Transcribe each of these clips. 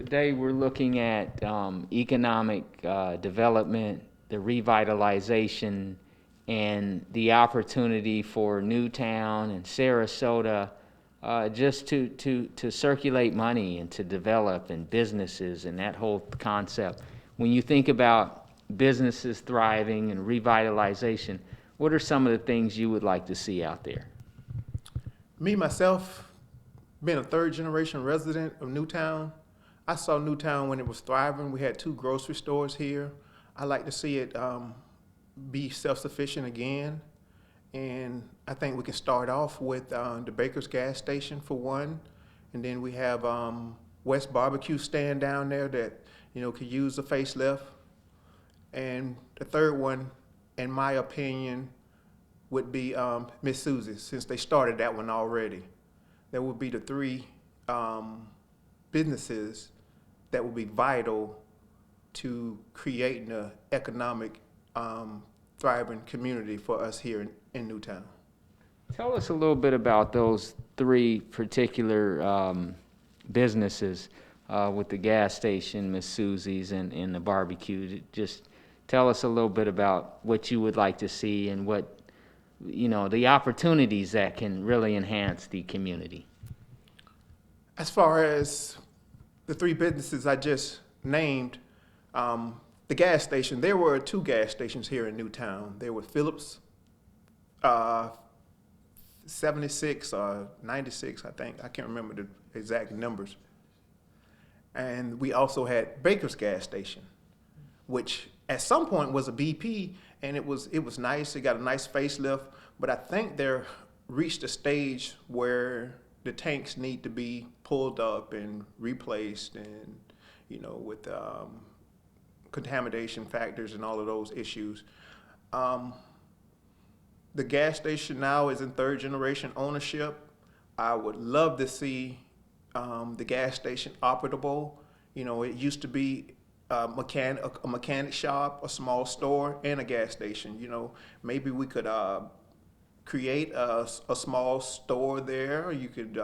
Today we're looking at economic development, the revitalization, and the opportunity for Newtown and Sarasota just to circulate money and to develop and businesses and that whole concept. When you think about businesses thriving and revitalization, what are some of the things you would like to see out there? Me, myself, being a third generation resident of Newtown, I saw Newtown when it was thriving. We had 2 grocery stores here. I like to see it be self-sufficient again. And I think we can start off with the Baker's gas station for one. And then we have West Barbecue stand down there that, could use a facelift. And the third one, in my opinion, would be Miss Susie's, since they started that one already. That would be the 3 businesses that would be vital to creating an economic thriving community for us here in Newtown. Tell us a little bit about those 3 particular businesses with the gas station, Miss Susie's, and the barbecue. Just tell us a little bit about what you would like to see and what, the opportunities that can really enhance the community. As far as the 3 businesses I just named, the gas station, there were 2 gas stations here in Newtown. There were Phillips 76 or 96, I think. I can't remember the exact numbers. And we also had Baker's gas station, which at some point was a BP, and it was nice. It got a nice facelift, but I think they're reached a stage where the tanks need to be pulled up and replaced, and with contamination factors and all of those issues. The gas station now is in 3rd generation ownership. I would love to see the gas station operable. It used to be a mechanic shop, a small store, and a gas station. Maybe we could create a small store there. You could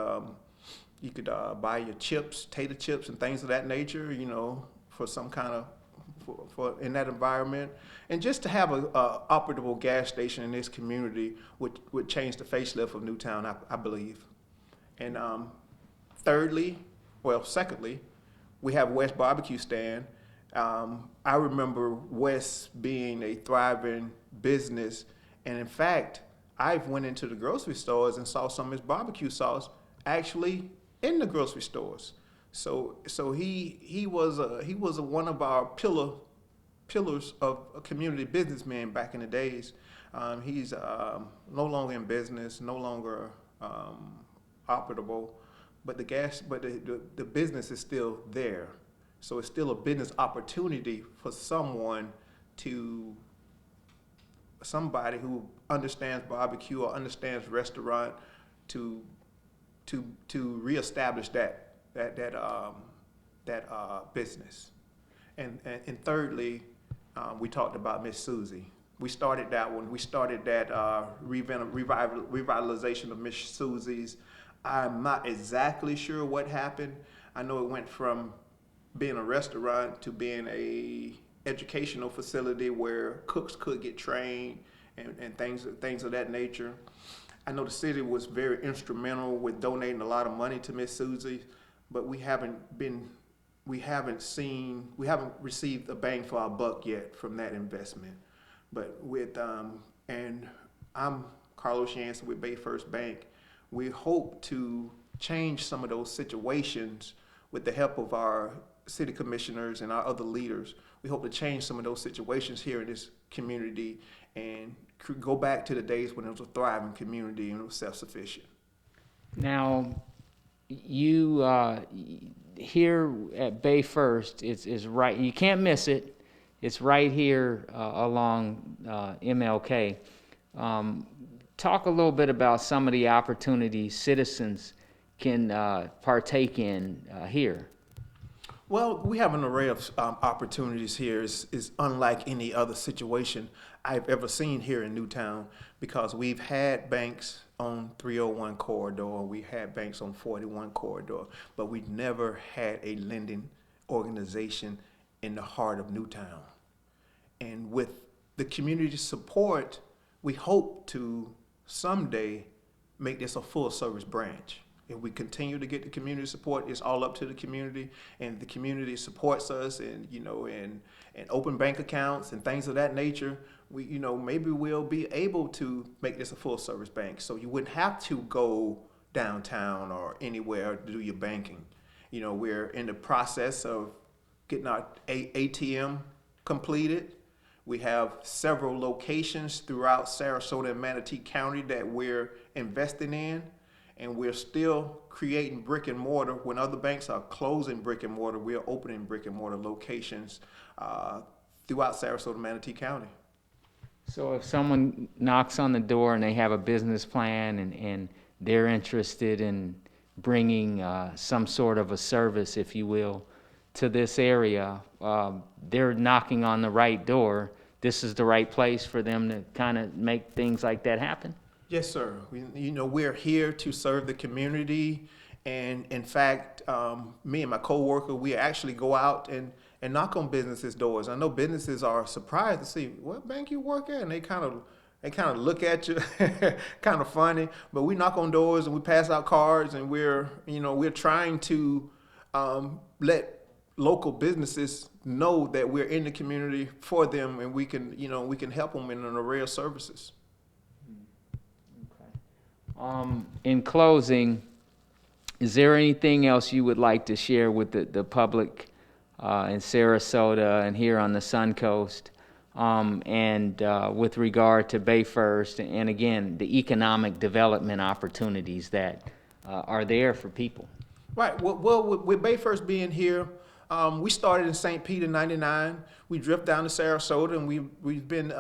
buy your chips, tater chips, and things of that nature. For some kind of for in that environment, and just to have a operable gas station in this community would change the facelift of Newtown, I believe. And secondly, we have West Barbecue Stand. I remember West being a thriving business, and in fact, I've went into the grocery stores and saw some of his barbecue sauce actually in the grocery stores. So he was one of our pillars of a community businessman back in the days. He's no longer in business, no longer operable, but the business is still there. So it's still a business opportunity for somebody who understands barbecue or understands restaurant to reestablish that business. And thirdly, we talked about Miss Susie. We started that one. We started that revitalization of Miss Susie's. I'm not exactly sure what happened. I know it went from being a restaurant to being a educational facility where cooks could get trained and things of that nature. I know the city was very instrumental with donating a lot of money to Miss Susie, but we haven't received a bang for our buck yet from that investment. But and I'm Carlos Yancy with Bay First Bank. We hope to change some of those situations with the help of our city commissioners and our other leaders. We hope to change some of those situations here in this community and go back to the days when it was a thriving community and it was self-sufficient. Now, you here at Bay First is right. You can't miss it. It's right here along MLK. Talk a little bit about some of the opportunities citizens can partake in here. Well, we have an array of opportunities here. It's unlike any other situation I've ever seen here in Newtown, because we've had banks on 301 corridor, we had banks on 41 corridor, but we never had a lending organization in the heart of Newtown. And with the community support, we hope to someday make this a full service branch. If we continue to get the community support, it's all up to the community, and the community supports us, and and open bank accounts and things of that nature. We maybe we'll be able to make this a full service bank, so you wouldn't have to go downtown or anywhere to do your banking. We're in the process of getting our ATM completed. We have several locations throughout Sarasota and Manatee County that we're investing in, and we're still creating brick and mortar. When other banks are closing brick and mortar, we're opening brick and mortar locations throughout Sarasota and Manatee County. So if someone knocks on the door and they have a business plan and they're interested in bringing some sort of a service, if you will, to this area, they're knocking on the right door. This is the right place for them to kind of make things like that happen? Yes, sir. We're here to serve the community, and in fact, me and my coworker, we actually go out and knock on businesses' doors. I know businesses are surprised to see what bank you work at, and they kind of look at you, kind of funny. But we knock on doors and we pass out cards, and we're trying to let local businesses know that we're in the community for them, and we can help them in an array of services. In closing, is there anything else you would like to share with the public in Sarasota and here on the Sun Coast, and with regard to Bay First, and again, the economic development opportunities that are there for people? Right. Well, with Bay First being here, we started in St. Pete in '99. We drifted down to Sarasota, and we've been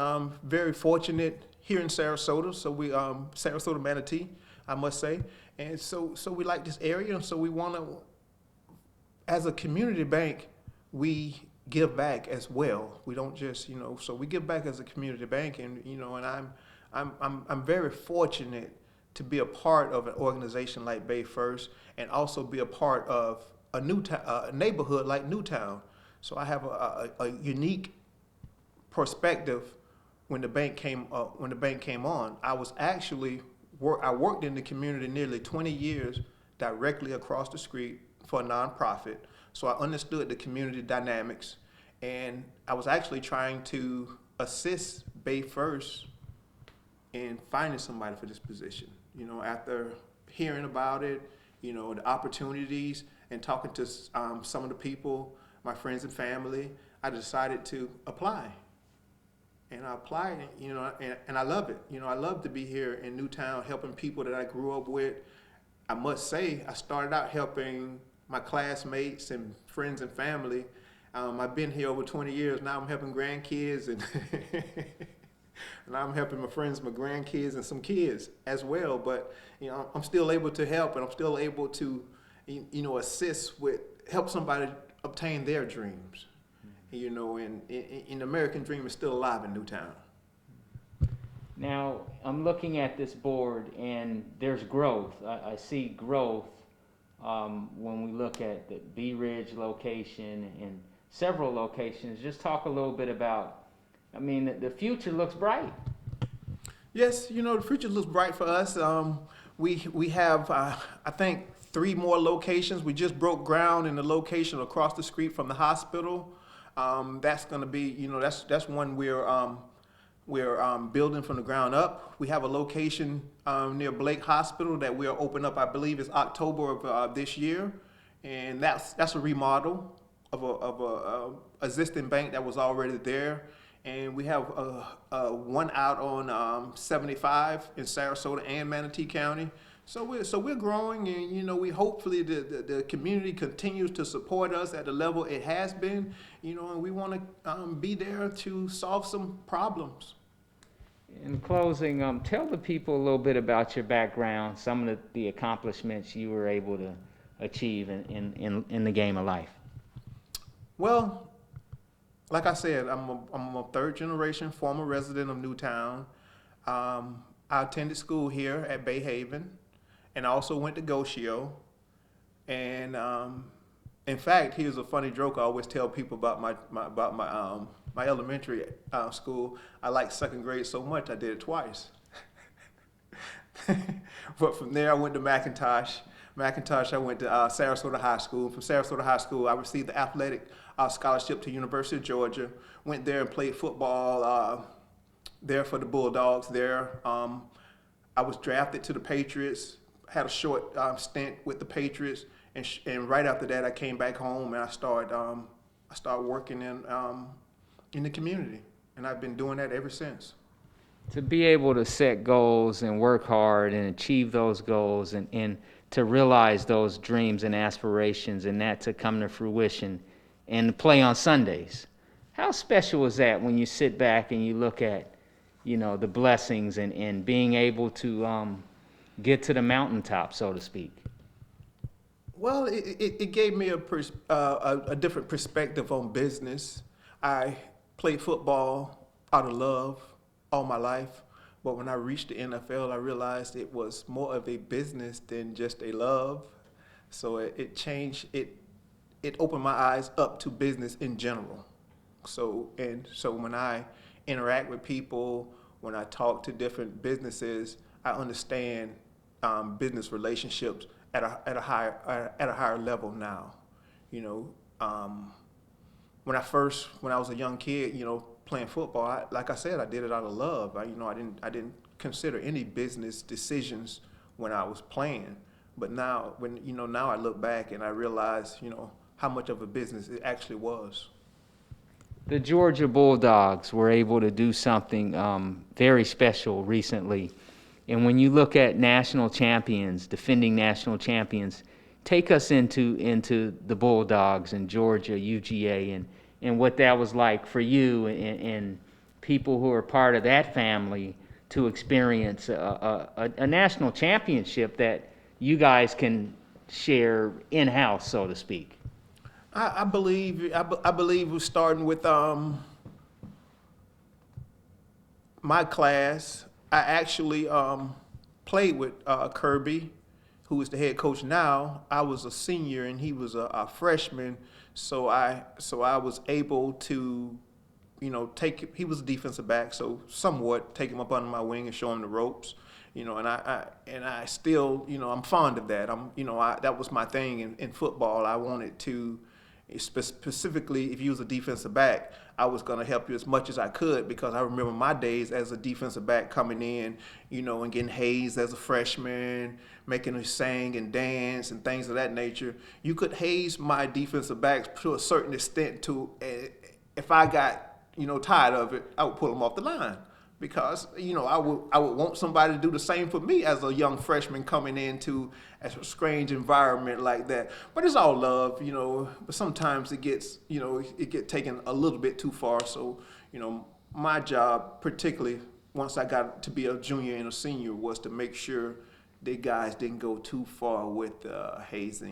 very fortunate here in Sarasota. So we Sarasota Manatee, I must say, and so we like this area, and so we want to, as a community bank, we give back as well. We don't just so we give back as a community bank, and and I'm very fortunate to be a part of an organization like Bay First, and also be a part of a neighborhood like Newtown. So I have a unique perspective. When the bank came on, I was actually I worked in the community nearly 20 years directly across the street for a nonprofit. So I understood the community dynamics, and I was actually trying to assist Bay First in finding somebody for this position. After hearing about it, the opportunities, and talking to some of the people, my friends and family, I decided to apply. And I applied, and I love it. I love to be here in Newtown, helping people that I grew up with. I must say, I started out helping my classmates and friends and family. I've been here over 20 years. Now I'm helping grandkids, and and I'm helping my friends, my grandkids, and some kids as well. But I'm still able to help, and I'm still able to, assist help somebody obtain their dreams. And the American dream is still alive in Newtown. Now, I'm looking at this board, and there's growth. I see growth when we look at the Bee Ridge location and several locations. Just talk a little bit about, the future looks bright. Yes, the future looks bright for us. We have, I think, 3 more locations. We just broke ground in the location across the street from the hospital. That's going to be, that's one we're building from the ground up. We have a location near Blake Hospital that we'll open up, I believe, is October of this year, and that's a remodel of a existing bank that was already there. And we have one out on 75 in Sarasota and Manatee County. So we're growing, and we hopefully the community continues to support us at the level it has been, and we want to be there to solve some problems. In closing, tell the people a little bit about your background, some of the accomplishments you were able to achieve in the game of life. Well, like I said, I'm a 3rd generation former resident of Newtown. I attended school here at Bay Haven, and I also went to Gosio. And In fact, here's a funny joke I always tell people about my elementary school. I liked second grade so much I did it twice. But from there, I went to McIntosh. I went to Sarasota High School. From Sarasota High School, I received the athletic scholarship to University of Georgia. Went there and played football there for the Bulldogs. There, I was drafted to the Patriots. Had a short stint with the Patriots, and right after that, I came back home and I started working in the community, and I've been doing that ever since. To be able to set goals and work hard and achieve those goals and to realize those dreams and aspirations and that to come to fruition and to play on Sundays. How special is that when you sit back and you look at, the blessings and being able to get to the mountaintop, so to speak? Well, it gave me a different perspective on business. I played football out of love all my life, but when I reached the NFL, I realized it was more of a business than just a love. So it changed. It opened my eyes up to business in general. So when I interact with people, when I talk to different businesses, I understand business relationships at a higher level now. When I was a young kid, playing football, like I said, I did it out of love. I didn't consider any business decisions when I was playing. But now, now I look back and I realize, how much of a business it actually was. The Georgia Bulldogs were able to do something very special recently. And when you look at national champions, defending national champions, take us into the Bulldogs in Georgia, UGA, and what that was like for you and people who are part of that family to experience a national championship that you guys can share in-house, so to speak. I believe we're starting with my class. I actually played with Kirby, who is the head coach now. I was a senior and he was a freshman, so I was able to, he was a defensive back, so somewhat take him up under my wing and show him the ropes. And I still, I'm fond of that. That was my thing in football. I wanted to, specifically, if you was a defensive back, I was going to help you as much as I could, because I remember my days as a defensive back coming in, and getting hazed as a freshman, making us sing and dance and things of that nature. You could haze my defensive backs to a certain extent if I got, tired of it, I would pull them off the line. Because, I would want somebody to do the same for me as a young freshman coming into a strange environment like that. But it's all love, but sometimes it gets taken a little bit too far. So, my job, particularly once I got to be a junior and a senior, was to make sure the guys didn't go too far with hazing.